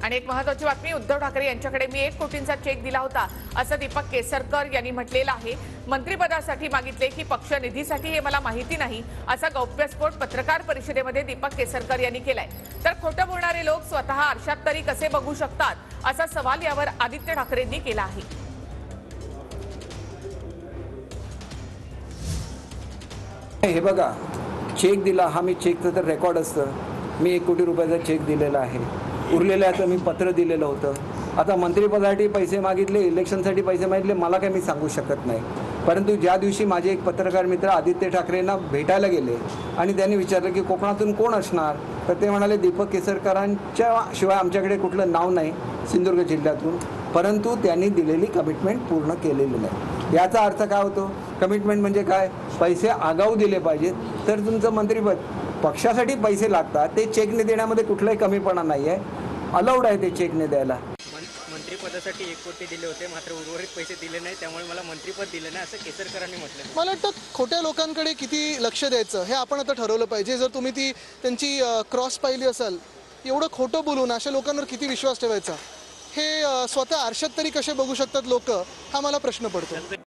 आणि एक महत्त्वाची बातमी, उद्धव ठाकरे यांच्याकडे मी 1 कोटींचा चेक दिला होता असं दीपक केसरकर यांनी म्हटलेलं आहे। मंत्रिपदासाठी मागितले की पक्ष निधीसाठी हे मला माहिती नाही असा गौप्यस्फोट पत्रकार परिषदेमध्ये दीपक केसरकर यांनी केलाय। तर खोटं बोलणारे लोक स्वतः आरशात तरी कसे बघू शकतात असा सवाल यावर आदित्य ठाकरेंनी केला आहे। हे बघा, चेक दिला हा मी चेकचं तर रेकॉर्ड असतं, मी 1 कोटी रुपयाचा चेक दिलेला आहे। उरलेल्याचं मी पत्र दिलेलं होतं। आता मंत्रिपदासाठी पैसे मागितले, इलेक्शनसाठी पैसे मागितले, मला काय मी सांगू शकत नाही। परंतु ज्या दिवशी माझे एक पत्रकार मित्र आदित्य ठाकरेंना भेटायला गेले आणि त्यांनी विचारलं की कोकणातून कोण असणार, तर ते म्हणाले दीपक केसरकरांच्या शिवाय आमच्याकडे कुठलं नाव नाही सिंधुदुर्ग जिल्ह्यातून। परंतु त्यांनी दिलेली कमिटमेंट पूर्ण केलेली नाही। याचा अर्थ काय होतो? कमिटमेंट म्हणजे काय? पैसे आगाऊ दिले पाहिजेत तर तुमचं मंत्रिपद, पक्षासाठी पैसे लागतात ते चेकने देण्यामध्ये कुठलाही कमीपणा नाही आहे, अलाउड आहे ते चेकने द्यायला। मंत्रिपदासाठी 1 कोटी दिले होते, मात्र उर्वरित पैसे दिले नाही, त्यामुळे मला मंत्रिपद दिलं नाही असं केसरकरांनी म्हटलं। मला वाटतं खोट्या लोकांकडे किती लक्ष द्यायचं हे आपण आता ठरवलं पाहिजे। जर तुम्ही ती त्यांची क्रॉस पाहिली असाल, एवढं खोटं बोलून अशा लोकांवर किती विश्वास ठेवायचा, हे स्वतः आरशात तरी कसे बघू शकतात लोक, हा मला प्रश्न पडतो।